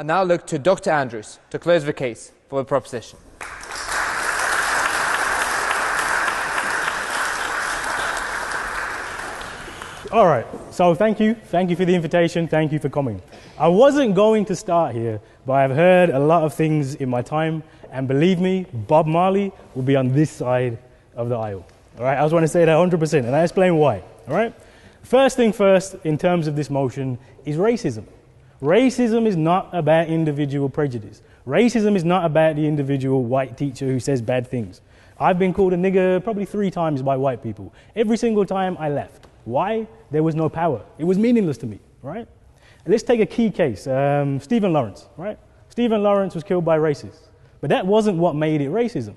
I now look to Dr. Andrews to close the case for the proposition. All right, so thank you for the invitation, thank you for coming. I wasn't going to start here, but I've heard a lot of things in my time, and believe me, Bob Marley will be on this side of the aisle. All right, I just want to say that 100%, and I explain why. All right, first thing first, in terms of this motion, is racism. Racism is not about individual prejudice. Racism is not about the individual white teacher who says bad things. I've been called a nigger probably 3 times by white people. Every single time I left. Why? There was no power. It was meaningless to me, right? Let's take a key case, Stephen Lawrence, right? Stephen Lawrence was killed by racists, but that wasn't what made it racism.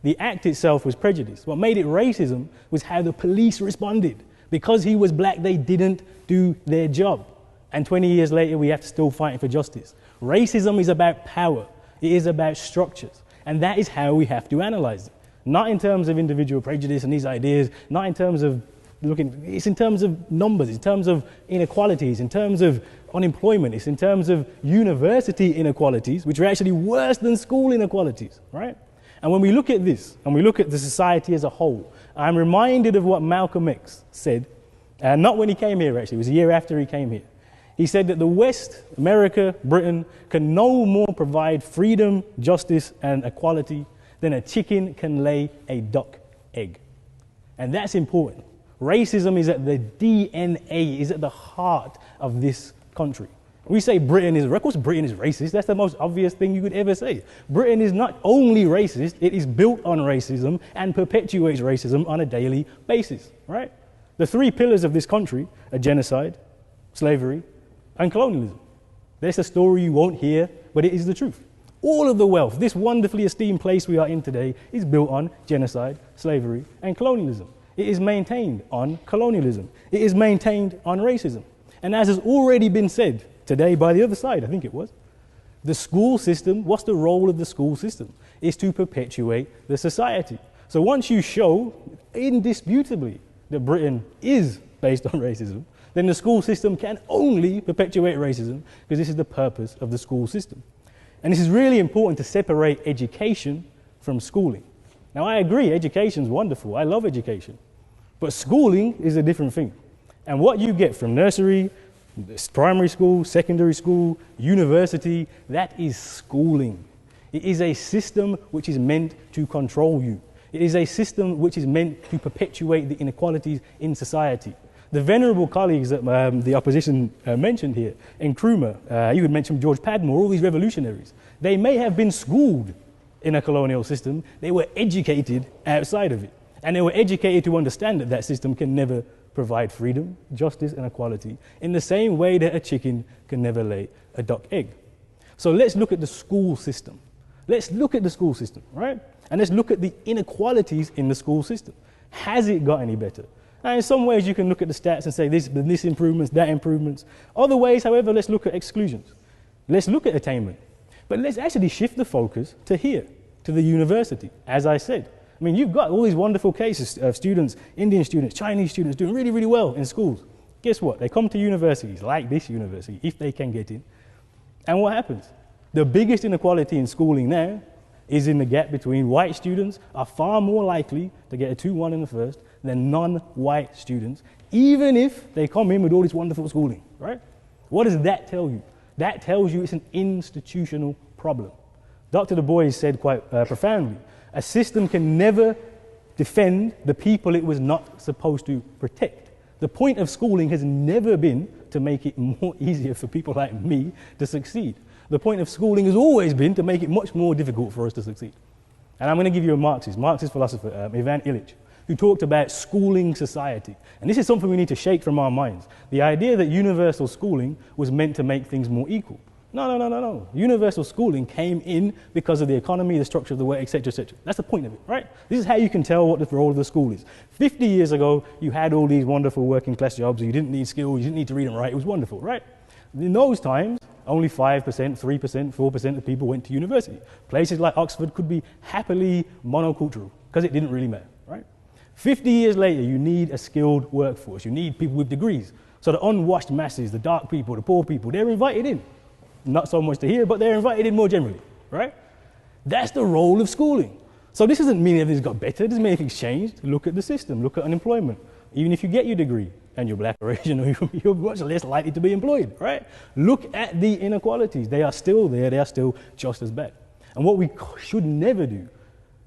The act itself was prejudice. What made it racism was how the police responded. Because he was black, they didn't do their job. And 20 years later, we have to still fight for justice. Racism is about power. It is about structures. And that is how we have to analyze it. Not in terms of individual prejudice and these ideas, not in terms of it's in terms of numbers, in terms of inequalities, in terms of unemployment, it's in terms of university inequalities, which are actually worse than school inequalities, right? And when we look at this, and we look at the society as a whole, I'm reminded of what Malcolm X said, and not when he came here actually, it was a year after he came here. He said that the West, America, Britain, can no more provide freedom, justice, and equality than a chicken can lay a duck egg. And that's important. Racism is at the DNA, is at the heart of this country. We say Britain is, of course Britain is racist. That's the most obvious thing you could ever say. Britain is not only racist, it is built on racism and perpetuates racism on a daily basis, right? The 3 pillars of this country are genocide, slavery, and colonialism. That's a story you won't hear, but it is the truth. All of the wealth, this wonderfully esteemed place we are in today, is built on genocide, slavery, and colonialism. It is maintained on colonialism. It is maintained on racism. And as has already been said today by the other side, I think it was, the school system, what's the role of the school system? Is to perpetuate the society. So once you show indisputably that Britain is based on racism, then the school system can only perpetuate racism because this is the purpose of the school system. And this is really important to separate education from schooling. Now I agree, education is wonderful. I love education. But schooling is a different thing. And what you get from nursery, primary school, secondary school, university, that is schooling. It is a system which is meant to control you. It is a system which is meant to perpetuate the inequalities in society. The venerable colleagues that the opposition mentioned here, Nkrumah, you could mention George Padmore, all these revolutionaries, they may have been schooled in a colonial system, they were educated outside of it. And they were educated to understand that that system can never provide freedom, justice, and equality in the same way that a chicken can never lay a duck egg. So let's look at the school system. Let's look at the school system, right? And let's look at the inequalities in the school system. Has it got any better? Now, in some ways, you can look at the stats and say this improvements, that improvements. Other ways, however, let's look at exclusions. Let's look at attainment. But let's actually shift the focus to here, to the university, as I said. I mean, you've got all these wonderful cases of students, Indian students, Chinese students doing really, really well in schools. Guess what? They come to universities like this university, if they can get in. And what happens? The biggest inequality in schooling now is in the gap between white students are far more likely to get a 2-1 in the first than non-white students, even if they come in with all this wonderful schooling, right? What does that tell you? That tells you it's an institutional problem. Dr. Du Bois said quite profoundly, a system can never defend the people it was not supposed to protect. The point of schooling has never been to make it more easier for people like me to succeed. The point of schooling has always been to make it much more difficult for us to succeed. And I'm going to give you a Marxist philosopher, Ivan Illich, who talked about schooling society. And this is something we need to shake from our minds. The idea that universal schooling was meant to make things more equal. No. Universal schooling came in because of the economy, the structure of the work, etc., etc. That's the point of it, right? This is how you can tell what the role of the school is. 50 years ago, you had all these wonderful working class jobs. You didn't need skills. You didn't need to read and write. It was wonderful, right? In those times, only 5%, 3%, 4% of people went to university. Places like Oxford could be happily monocultural because it didn't really matter, right? 50 years later, you need a skilled workforce. You need people with degrees. So the unwashed masses, the dark people, the poor people, they're invited in. not so much to hear, but they're invited in more generally, right? That's the role of schooling. So this doesn't mean everything's got better, it doesn't mean anything's changed. Look at the system, look at unemployment. Even if you get your degree and you're black or Asian, you're much less likely to be employed, right? Look at the inequalities. They are still there, they are still just as bad. And what we should never do,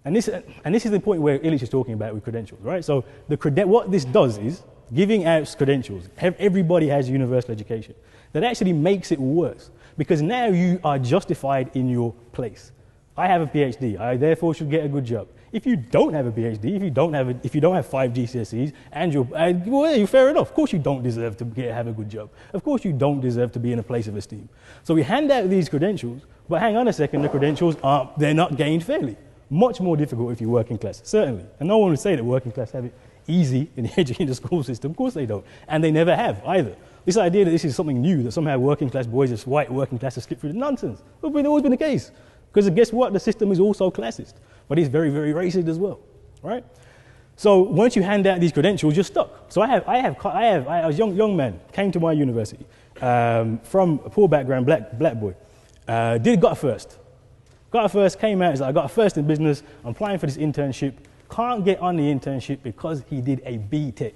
and this is the point where Illich is talking about with credentials, right? So what this does is, giving out credentials, everybody has universal education, that actually makes it worse, because now you are justified in your place. I have a PhD, I therefore should get a good job. If you don't have a PhD, if you don't have 5 GCSEs, and you're fair enough. Of course you don't deserve to have a good job. Of course you don't deserve to be in a place of esteem. So we hand out these credentials, but hang on a second, the credentials they're not gained fairly. Much more difficult if you're working class, certainly. And no one would say that working class have it easy in the school system. Of course they don't. And they never have either. This idea that this is something new, that somehow working class boys, this white working class has skipped through, nonsense. It's always been the case. Because guess what? The system is also classist, but it's very, very racist as well, right? So once you hand out these credentials, you're stuck. So I was a young man, came to my university from a poor background, black boy, got a first, came out, he's like, I got a first in business, I'm applying for this internship, can't get on the internship because he did a B.Tech.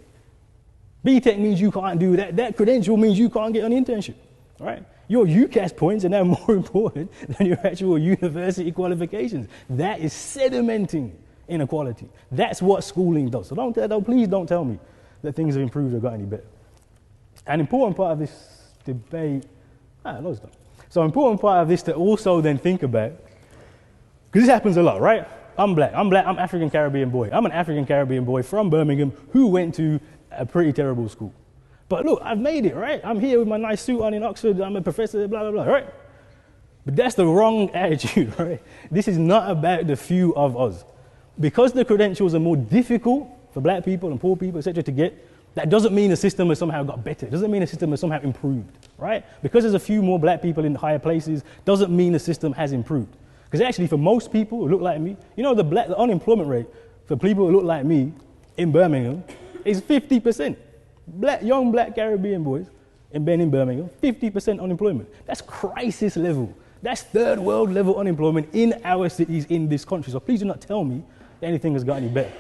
B.Tech means you can't do that. That credential means you can't get on the internship, right? Your UCAS points are now more important than your actual university qualifications. That is sedimenting inequality. That's what schooling does. So please don't tell me that things have improved or got any better. An important part of this debate, So an important part of this to also then think about, because this happens a lot, right? I'm black, I'm African Caribbean boy. I'm an African Caribbean boy from Birmingham who went to a pretty terrible school. But look, I've made it, right? I'm here with my nice suit on in Oxford, I'm a professor, blah, blah, blah, right? But that's the wrong attitude, right? This is not about the few of us. Because the credentials are more difficult for black people and poor people, etc., to get, that doesn't mean the system has somehow got better. It doesn't mean the system has somehow improved, right? Because there's a few more black people in higher places, doesn't mean the system has improved. Because actually, for most people who look like me, the unemployment rate for people who look like me in Birmingham is 50%. Young black Caribbean boys in Birmingham, 50% unemployment. That's crisis level. That's third world level unemployment in our cities in this country. So please do not tell me that anything has got any better.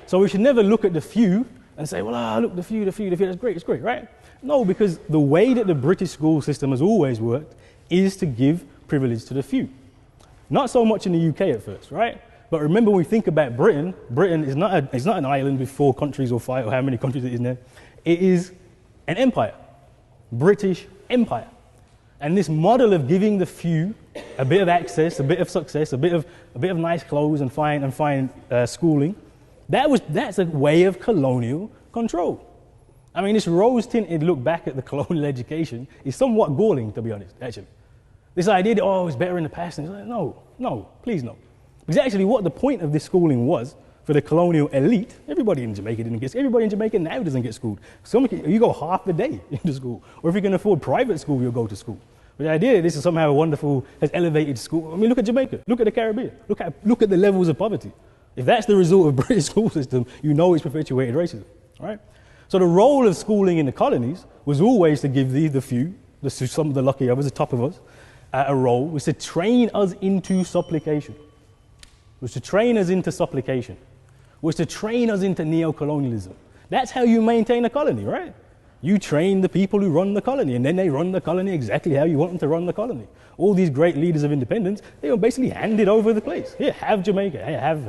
So we should never look at the few and say, well, look, the few, that's great, it's great, right? No, because the way that the British school system has always worked is to give privilege to the few. Not so much in the UK at first, right? But remember, when we think about Britain, Britain is not an island with 4 countries or 5 or how many countries it is now. It is an empire, British Empire. And this model of giving the few a bit of access, a bit of success, a bit of nice clothes and fine schooling, that's a way of colonial control. I mean, this rose-tinted look back at the colonial education is somewhat galling, to be honest, actually. This idea that, it's better in the past, and it's like, no, please no. Because actually what the point of this schooling was, for the colonial elite, everybody in Jamaica now doesn't get schooled. You go half the day into school. Or if you can afford private school, you'll go to school. But the idea that this is somehow wonderful, has elevated school. I mean, look at Jamaica, look at the Caribbean, look at the levels of poverty. If that's the result of British school system, you know it's perpetuated racism, right? So the role of schooling in the colonies was always to give the few, some of the lucky others, the top of us, a role, was to train us into supplication. Was to train us into neo-colonialism. That's how you maintain a colony, right? You train the people who run the colony, and then they run the colony exactly how you want them to run the colony. All these great leaders of independence, they were basically handed over the place. Here, have Jamaica, have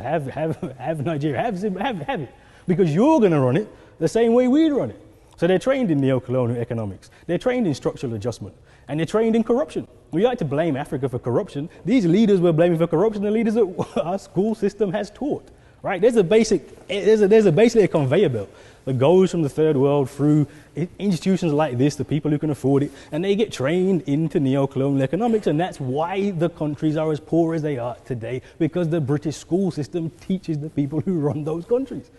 Nigeria, have it. Because you're going to run it the same way we run it. So they're trained in neo-colonial economics. They're trained in structural adjustment. And they're trained in corruption. We like to blame Africa for corruption. These leaders we're blaming for corruption, the leaders that our school system has taught. Right? There's basically a conveyor belt that goes from the third world through institutions like this, the people who can afford it, and they get trained into neo-colonial economics, and that's why the countries are as poor as they are today, because the British school system teaches the people who run those countries.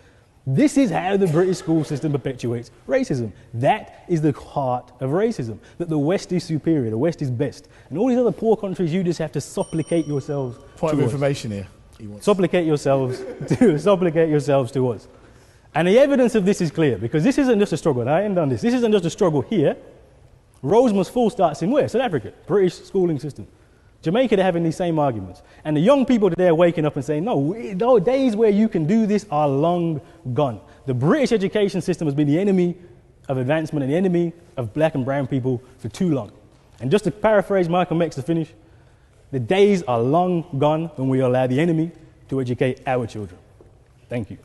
This is how the British school system perpetuates racism. That is the heart of racism, that the West is superior, the West is best. And all these other poor countries, you just have to supplicate yourselves Point of information here. Supplicate yourselves to us. And the evidence of this is clear, because this isn't just a struggle. I end on this. This isn't just a struggle here Rose must fall starts in where? South Africa, British schooling system. Jamaica, they're having these same arguments. And the young people today are waking up and saying, no, the days where you can do this are long gone. The British education system has been the enemy of advancement and the enemy of black and brown people for too long. And just to paraphrase Malcolm X to finish, the days are long gone when we allow the enemy to educate our children. Thank you.